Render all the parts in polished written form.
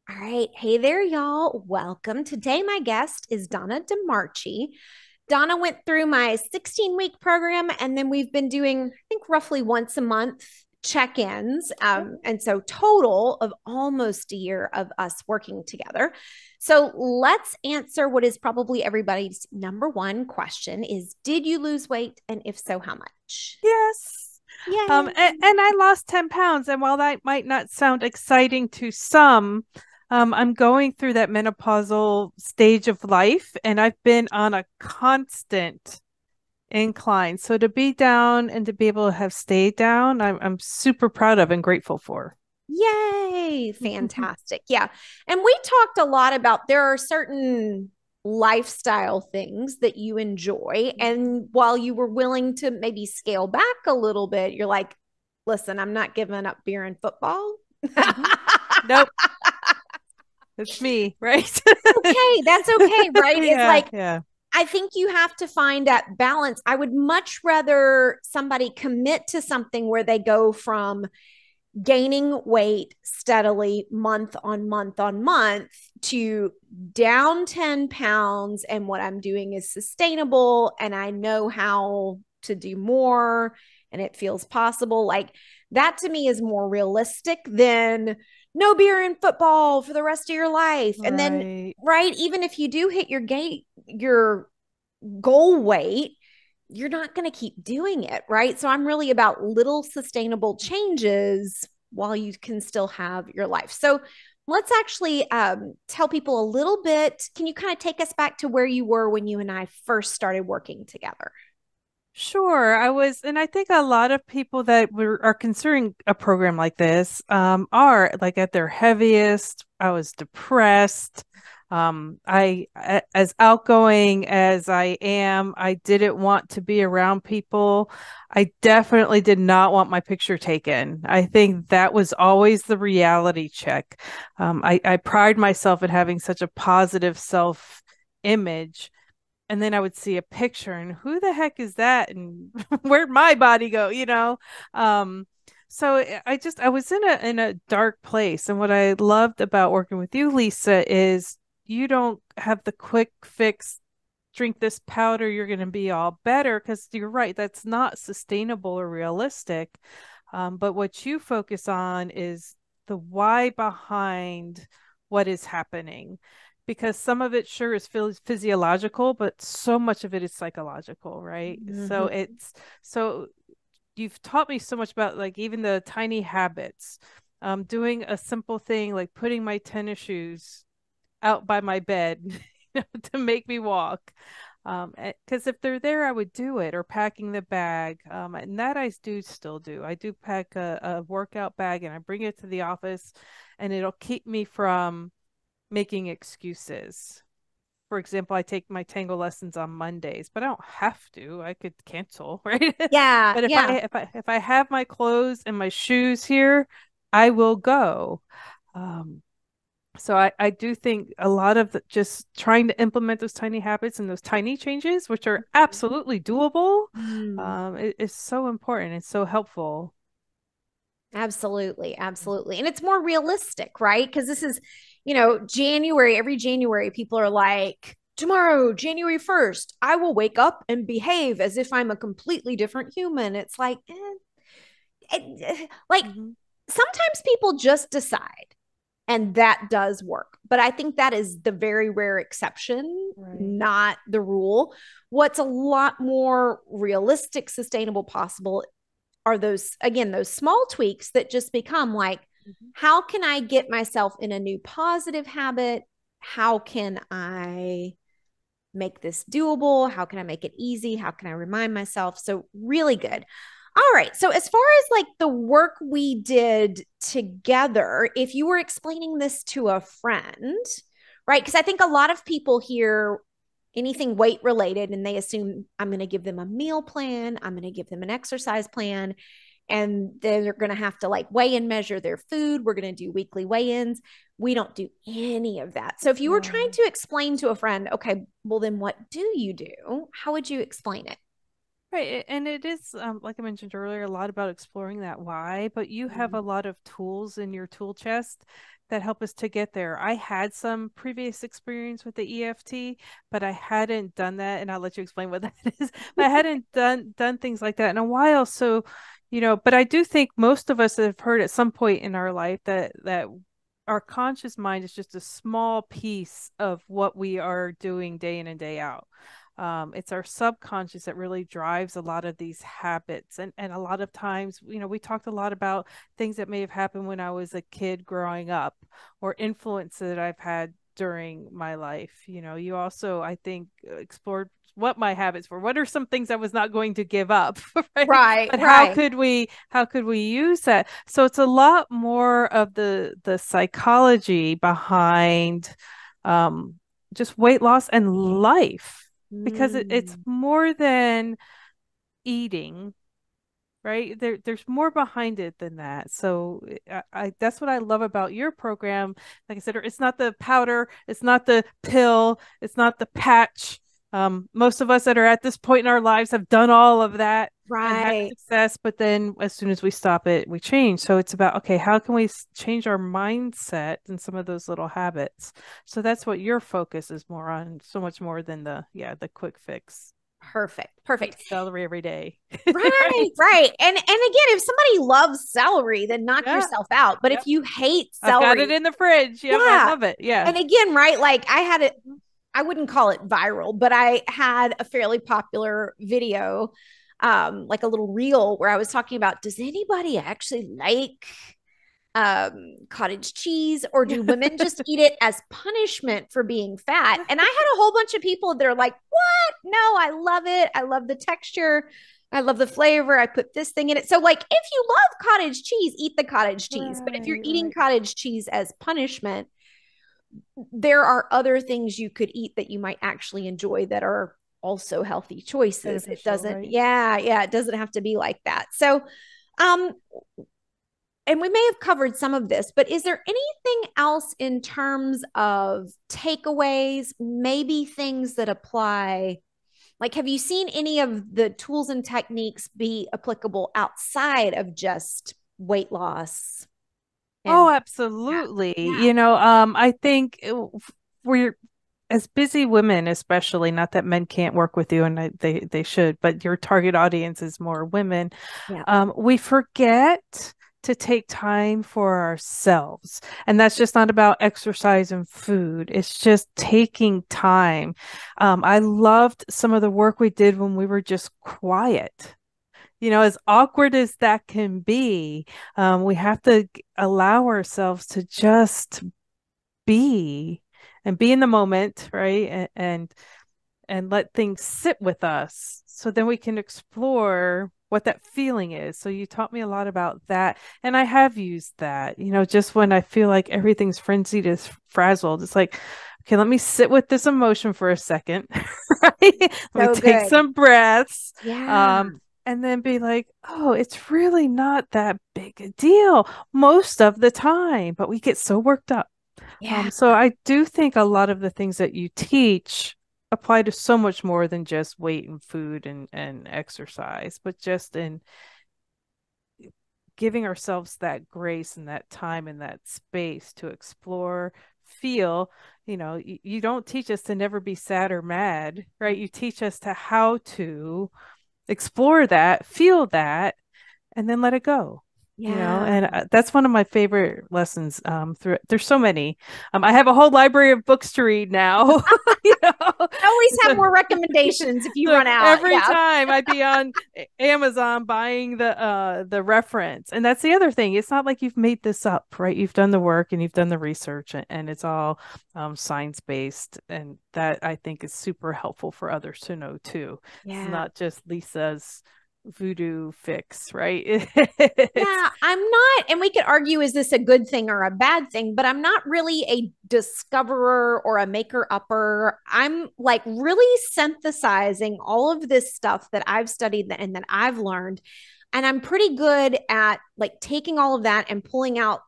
All right. Hey there, y'all. Welcome. Today, my guest is Donna DeMarchi. Donna went through my 16-week program, and then we've been doing, I think, roughly once a month check-ins. And so total of almost a year of us working together. So let's answer what is probably everybody's number one question is, did you lose weight? And if so, how much? Yes. Yay. And I lost 10 pounds. And while that might not sound exciting to some, I'm going through that menopausal stage of life, and I've been on a constant incline. So to be down and to be able to have stayed down, I'm super proud of and grateful for. Yay, fantastic. Yeah. And we talked a lot about there are certain lifestyle things that you enjoy. And while you were willing to maybe scale back a little bit, you're like, listen, I'm not giving up beer and football. Mhm. Nope, it's me, right? Okay, that's okay, right? It's Yeah, like yeah. I think you have to find that balance. I would much rather somebody commit to something where they go from gaining weight steadily month on month to down 10 pounds. And what I'm doing is sustainable and I know how to do more and it feels possible. Like that to me is more realistic than no beer and football for the rest of your life. And then, Right. right, even if you do hit your goal weight, you're not going to keep doing it, right? So I'm really about little sustainable changes while you can still have your life. So let's actually tell people a little bit. Can you kind of take us back to where you were when you and I first started working together? Sure, I was, and I think a lot of people that are considering a program like this are like at their heaviest. I was depressed. As outgoing as I am, I didn't want to be around people. I definitely did not want my picture taken. I think that was always the reality check. I pride myself in having such a positive self image, and then I would see a picture and who the heck is that and where'd my body go, um I was in a dark place, and what I loved about working with you, Lisa, is you don't have the quick fix, drink this powder, you're going to be all better, because you're right, that's not sustainable or realistic. But what you focus on is the why behind what is happening, because some of it sure is physiological, but so much of it is psychological, right? So Mhm. you've taught me so much about like even the tiny habits, doing a simple thing like putting my tennis shoes out by my bed to make me walk. Because if they're there, I would do it, or packing the bag. And that I do still do. I do pack a workout bag and I bring it to the office, and it'll keep me from making excuses. For example, I take my tango lessons on Mondays, but I don't have to. I could cancel, right? Yeah, But yeah. if I have my clothes and my shoes here, I will go. Um, so I do think a lot of just trying to implement those tiny habits and those tiny changes, which are absolutely doable, Mm. is so important. It's so helpful. Absolutely, absolutely. And it's more realistic, right? Because this is, January, every January, people are like, tomorrow, January 1st, I will wake up and behave as if I'm a completely different human. It's like, like Hmm. sometimes people just decide and that does work. But I think that is the very rare exception, Right. not the rule. What's a lot more realistic, sustainable, possible are those, again, those small tweaks that just become like, Mhm. how can I get myself in a new positive habit? How can I make this doable? How can I make it easy? How can I remind myself? So, really good. All right. So, as far as like the work we did together, if you were explaining this to a friend, right? Because I think a lot of people hear anything weight related and they assume I'm going to give them a meal plan, I'm going to give them an exercise plan, and they're going to have to like weigh and measure their food. We're going to do weekly weigh ins. We don't do any of that. So if you were trying Yeah. to explain to a friend, okay, well, then what do you do? How would you explain it? Right. And it is, like I mentioned earlier, a lot about exploring that why, but you have a lot of tools in your tool chest that help us to get there. I had some previous experience with the EFT, but I hadn't done that, and I'll let you explain what that is. But I hadn't done things like that in a while. So, but I do think most of us have heard at some point in our life that our conscious mind is just a small piece of what we are doing day in and day out. It's our subconscious that really drives a lot of these habits. And a lot of times, we talked a lot about things that may have happened when I was a kid growing up or influence that I've had during my life. You also, I think, explored what my habits were. What are some things I was not going to give up, right? Right, But how right. could we use that? So it's a lot more of the psychology behind um just weight loss and life, because it's Mm, more than eating, right? There's more behind it than that. So that's what I love about your program. Like I said, it's not the powder, it's not the pill, it's not the patch. Most of us that are at this point in our lives have done all of that and had right. success, but then as soon as we stop it, we change. So it's about, okay, how can we change our mindset and some of those little habits? So that's what your focus is more on, so much more than the quick fix. Perfect. Eat Perfect. celery every day. Right, Right. right. And again, if somebody loves celery, then knock Yeah. yourself out. But if Yep. you hate I've got it celery, in the fridge. Yep. I yeah. love it. Yeah. And again, right, like I had it, Mhm. I wouldn't call it viral, but I had a fairly popular video, like a little reel where I was talking about, does anybody actually like cottage cheese, or do women just eat it as punishment for being fat? And I had a whole bunch of people that are like, what? No, I love it. I love the texture. I love the flavor. I put this thing in it. So, like, if you love cottage cheese, eat the cottage cheese. But if you're Right, eating right. cottage cheese as punishment, there are other things you could eat that you might actually enjoy that are also healthy choices. It Beneficial, doesn't, right? yeah, yeah, it doesn't have to be like that. So, um, and we may have covered some of this, but is there anything else in terms of takeaways, maybe things that apply? Like, have you seen any of the tools and techniques be applicable outside of just weight loss? Oh, And yeah, absolutely. yeah, I think we're as busy women, especially, not that men can't work with you, and they should, but your target audience is more women. yeah, We forget to take time for ourselves. And that's just not about exercise and food. It's just taking time. I loved some of the work we did when we were just quiet. As awkward as that can be, we have to allow ourselves to just be and be in the moment, right? And let things sit with us so then we can explore what that feeling is. So you taught me a lot about that. And I have used that, just when I feel like everything's frenzied, is frazzled. It's like, okay, let me sit with this emotion for a second. Right? Let me so take good. some breaths. Yeah, And then be like, oh, it's really not that big a deal most of the time, but we get so worked up. yeah, So I do think a lot of the things that you teach apply to so much more than just weight and food and exercise, but just in giving ourselves that grace and that time and that space to explore, feel. You don't teach us to never be sad or mad, right? You teach us to how to explore that, feel that, and then let it go. yeah. And that's one of my favorite lessons. There's so many. I have a whole library of books to read now. you know I always have so, more recommendations if you so run out. every Yeah, time I'd be on Amazon buying the reference. And that's the other thing, it's not like you've made this up, right? You've done the work and you've done the research, and it's all science based, and that I think is super helpful for others to know too. It's yeah. not just Lisa's voodoo fix, right? It's Yeah, I'm not, and we could argue, is this a good thing or a bad thing? But I'm not really a discoverer or a maker upper. I'm like really synthesizing all of this stuff that I've studied and that I've learned. And I'm pretty good at like taking all of that and pulling out,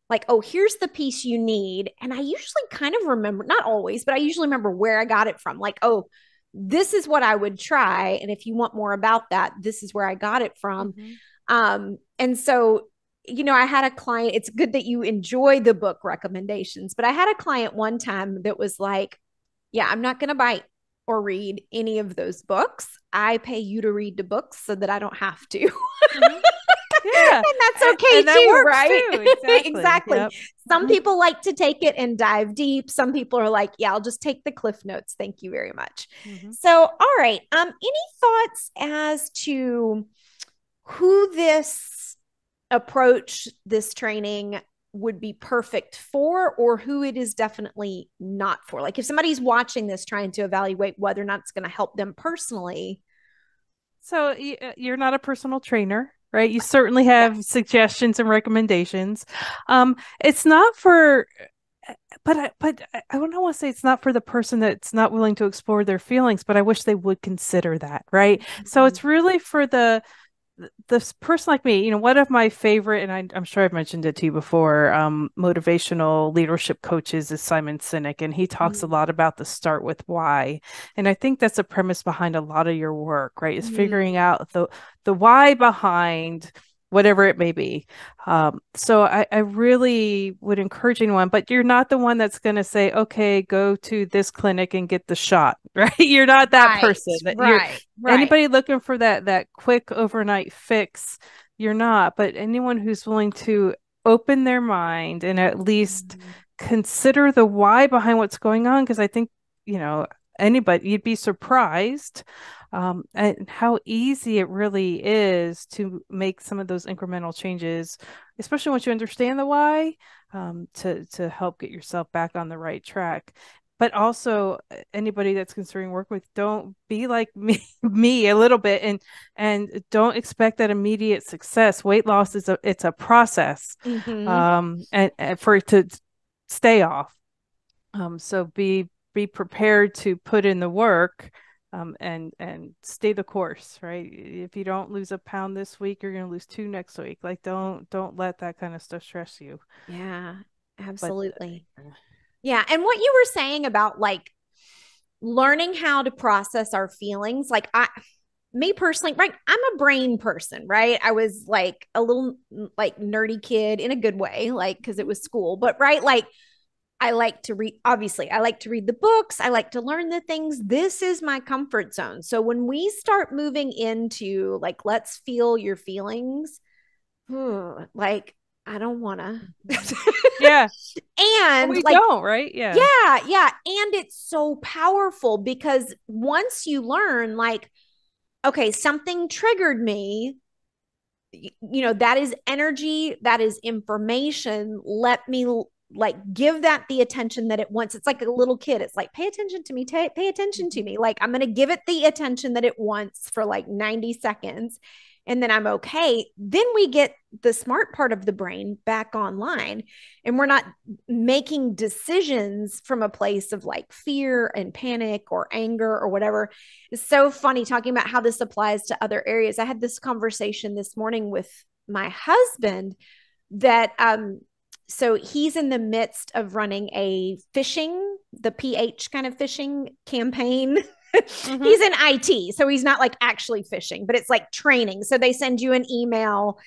like, oh, here's the piece you need. And I usually kind of remember, not always, but I usually remember where I got it from. Like, oh, this is what I would try. And if you want more about that, this is where I got it from. Mhm. And so, I had a client, it's good that you enjoy the book recommendations, but I had a client one time that was like, yeah, I'm not going to buy or read any of those books. I pay you to read the books so that I don't have to. Mhm. Yeah. And that's okay And that too, works right? too. Exactly. Exactly. Yep. Some Mhm. people like to take it and dive deep. Some people are like, yeah, I'll just take the cliff notes. Thank you very much. Mhm. So, all right. Any thoughts as to who this approach, this training would be perfect for, or who it is definitely not for? Like if somebody's watching this trying to evaluate whether or not it's going to help them personally. So you're not a personal trainer, right? You certainly Yeah. have suggestions and recommendations. It's not for, but I don't want to say it's not for the person that's not willing to explore their feelings, but I wish they would consider that, right? So Mhm. it's really for this person like me. One of my favorite, and I'm sure I've mentioned it to you before, motivational leadership coaches is Simon Sinek, and he talks a lot about the start with why. And I think that's a premise behind a lot of your work, right? Is figuring Mm. out the why behind whatever it may be. So I really would encourage anyone, but you're not the one that's going to say, okay, go to this clinic and get the shot, right? You're not that Right, person. That you're right. anybody looking for that quick overnight fix, you're not. But anyone who's willing to open their mind and at least Mhm. consider the why behind what's going on, because I think, you know, anybody, you'd be surprised and how easy it really is to make some of those incremental changes, especially once you understand the why, to help get yourself back on the right track. But also anybody that's considering work with, don't be like me a little bit, and don't expect that immediate success. Weight loss is it's a process, Mhm. and for it to stay off. So be prepared to put in the work, and stay the course, right? If you don't lose a pound this week, you're going to lose two next week. Like don't let that kind of stuff stress you. Yeah, But absolutely. Yeah, and what you were saying about like learning how to process our feelings, like me personally, right? I'm a brain person, right? I was like a little like nerdy kid in a good way, like because it Mhm. was school, but right, like I like to read, obviously, I like to read the books. I like to learn the things. This is my comfort zone. So when we start moving into like, let's feel your feelings, like, I don't want Mhm. to. Yeah, And we like, don't, right? Yeah. yeah, yeah. And it's so powerful because once you learn, like, okay, something triggered me, that is energy, that is information. Let me like give that the attention that it wants. It's like a little kid. It's like, pay attention to me, pay attention to Mhm. me. Like, I'm going to give it the attention that it wants for like 90 seconds. And then I'm okay. Then we get the smart part of the brain back online, and we're not making decisions from a place of like fear and panic or anger or whatever. It's so funny talking about how this applies to other areas. I had this conversation this morning with my husband that so he's in the midst of running a fishing, the PH kind of fishing campaign. Mhm. He's in IT, so he's not like actually fishing, but it's like training. So they send you an email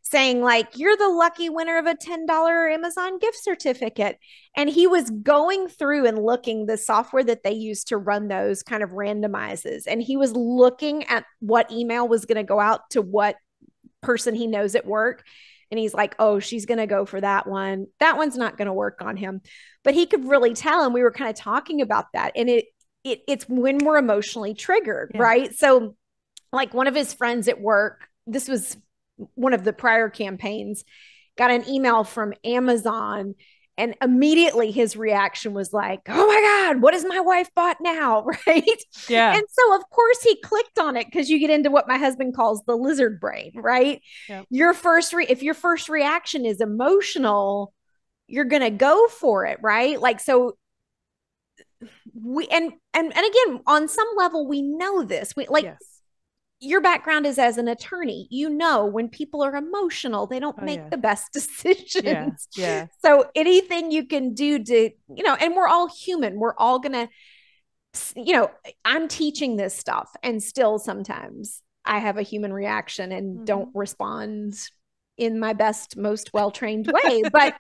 saying like you're the lucky winner of a $10 Amazon gift certificate. And he was going through and looking, the software that they use to run those kind of randomizes, and he was looking at what email was going to go out to what person he knows at work. And he's like, oh, she's going to go for that one. That one's not going to work on him. But he could really tell. And we were kind of talking about that. And it's when we're emotionally triggered, Yeah. right? So, like one of his friends at work, this was one of the prior campaigns, got an email from Amazon. And immediately his reaction was like, oh my God, what has my wife bought now? Right. Yeah. And so, of course, he clicked on it because you get into what my husband calls the lizard brain, right? Yeah. If your first reaction is emotional, you're going to go for it, right? Like, so we, and again, on some level, we know this. We like, Yes. your background is as an attorney. When people are emotional, they don't Oh make yeah. the best Yeah. decisions. Yeah. So anything you can do to, and we're all human. We're all going to I'm teaching this stuff and still sometimes I have a human reaction and don't Mhm. respond in my best, most well trained way. But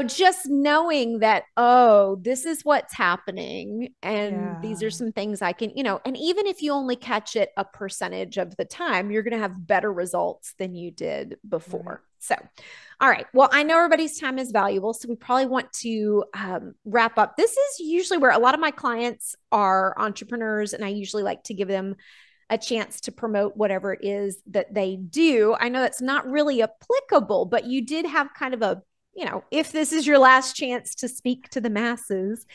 just knowing that, oh, this is what's happening. And these Yeah. are some things I can, and even if you only catch it a percentage of the time, you're going to have better results than you did Right. before. So, all right. Well, I know everybody's time is valuable. So we probably want to wrap up. This is usually where a lot of my clients are entrepreneurs, and I usually like to give them a chance to promote whatever it is that they do. I know that's not really applicable, but you did have kind of if this is your last chance to speak to the masses,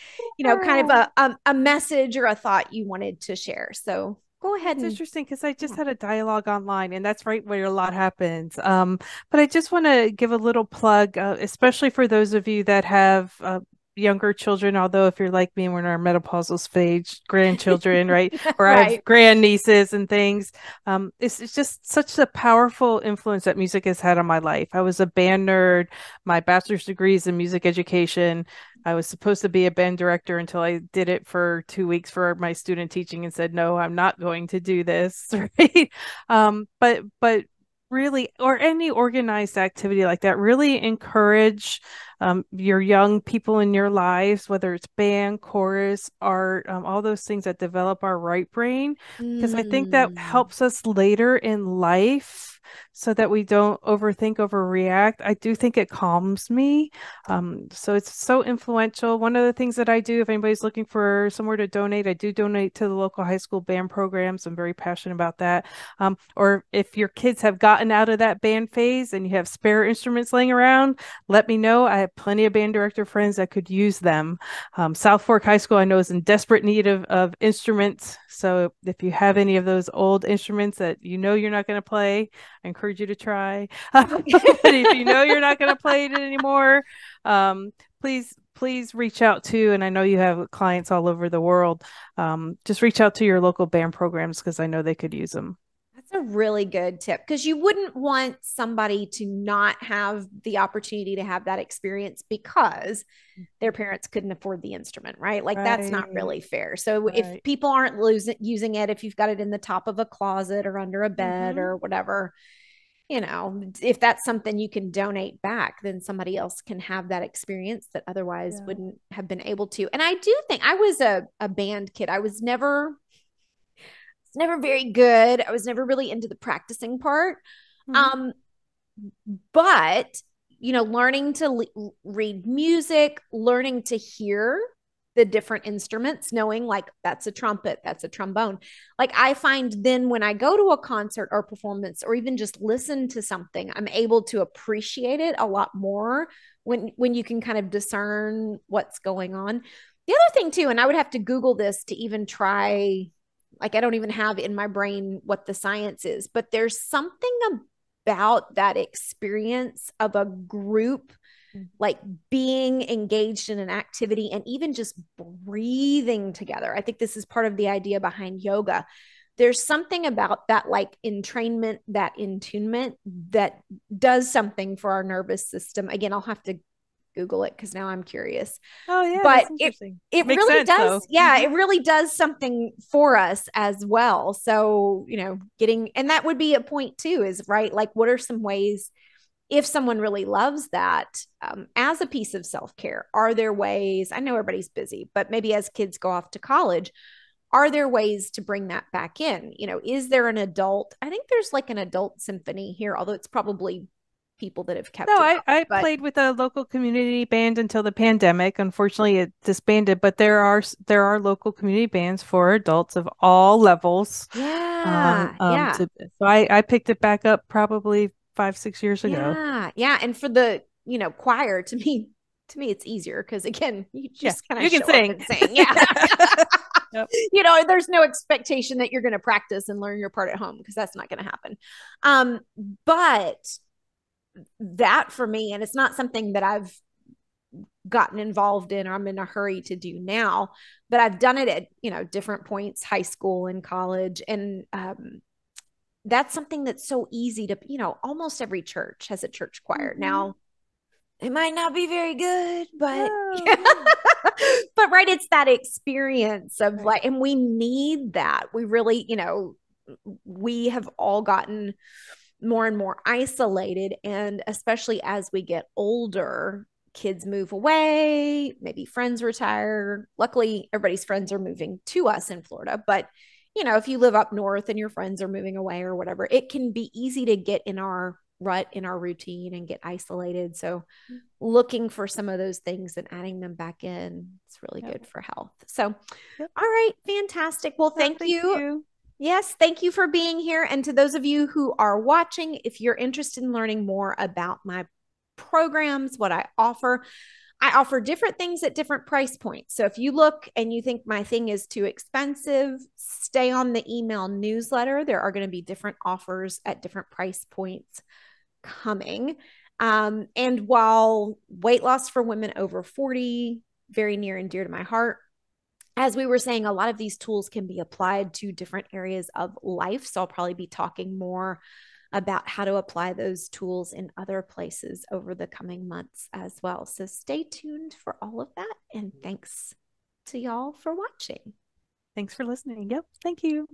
kind of Yeah. a message or a thought you wanted to share. So go Well, ahead it's and, interesting because I just yeah. had a dialogue online, and that's right where a lot happens. But I just want to give a little plug, especially for those of you that have younger children. Although if you're like me, we're in our menopausal stage, grandchildren, right? Or I have Right. grandnieces and things. It's just such a powerful influence that music has had on my life. I was a band nerd. My bachelor's degree is in music education. I was supposed to be a band director until I did it for 2 weeks for my student teaching and said, no, I'm not going to do this. Right. But really, or any organized activity like that, really encourage your young people in your lives, whether it's band, chorus, art, all those things that develop our right brain, because I think that Mm. helps us later in life so that we don't overthink, overreact. I do think it calms me. So it's so influential. One of the things that I do, if anybody's looking for somewhere to donate, I do donate to the local high school band programs. I'm very passionate about that. Or if your kids have gotten out of that band phase and you have spare instruments laying around, let me know. I have plenty of band director friends that could use them. South Fork High School, I know, is in desperate need of instruments. So if you have any of those old instruments that you're not going to play, I encourage you to try. But if you're not going to play it anymore, please reach out to, and I know you have clients all over the world. Just reach out to your local band programs because I know they could use them. That's a really good tip because you wouldn't want somebody to not have the opportunity to have that experience because their parents couldn't afford the instrument, right? Like that's not Right, really fair. So if right. people aren't using it, if you've got it in the top of a closet or under a bed Mm-hmm. or whatever, if that's something you can donate back, then somebody else can have that experience that otherwise Yeah. wouldn't have been able to. And I do think I was a band kid. I was never very good. I was never really into the practicing part. Mm-hmm. Um, but learning to read music, learning to hear the different instruments, knowing like that's a trumpet, that's a trombone. Like I find then when I go to a concert or performance or even just listen to something, I'm able to appreciate it a lot more when you can kind of discern what's going on. The other thing too, and I would have to Google this to even try, like I don't even have in my brain what the science is, but there's something about that experience of a group like being engaged in an activity and even just breathing together. I think this is part of the idea behind yoga. There's something about that like entrainment, that attunement that does something for our nervous system. Again, I'll have to Google it because now I'm curious. Oh yeah, But that's it interesting. it Makes really sense does, though. yeah, Mm-hmm. it really does something for us as well. So, getting, and that would be a point too, is right. Like, what are some ways if someone really loves that as a piece of self-care? Are there ways? I know everybody's busy, but maybe as kids go off to college, are there ways to bring that back in? Is there an adult? I think there's like an adult symphony here, although it's probably people that have No, kept it up. I But played with a local community band until the pandemic. Unfortunately, it disbanded, but there are local community bands for adults of all levels. yeah, yeah, So I picked it back up probably 5, 6 years ago. yeah, yeah. And for the, choir, to me, it's easier because again, you Yeah, just kind of you can show up sing. and sing. Yeah. Yep. There's no expectation that you're going to practice and learn your part at home because that's not going to happen. But that for me, and it's not something that I've gotten involved in or I'm in a hurry to do now, but I've done it at, different points, high school and college. And that's something that's so easy to, almost every church has a church choir. Mhm. Now, It might not be very good, but No. but right, it's that experience of Right. like, and we need that. We really, we have all gotten more and more isolated. And especially as we get older, kids move away, maybe friends retire. Luckily, everybody's friends are moving to us in Florida. But, if you live up north and your friends are moving away or whatever, it can be easy to get in our rut, in our routine, and get isolated. So, looking for some of those things and adding them back in, it's really Yep. good for health. So, all Yep. right, fantastic. Well, Oh, thank thank you. you. Yes, thank you for being here. And to those of you who are watching, if you're interested in learning more about my programs, what I offer different things at different price points. So if you look and you think my thing is too expensive, stay on the email newsletter. There are going to be different offers at different price points coming. And while weight loss for women over 40, very near and dear to my heart, as we were saying, a lot of these tools can be applied to different areas of life. So I'll probably be talking more about how to apply those tools in other places over the coming months as well. So stay tuned for all of that. And thanks to y'all for watching. Thanks for listening. Yep. Thank you.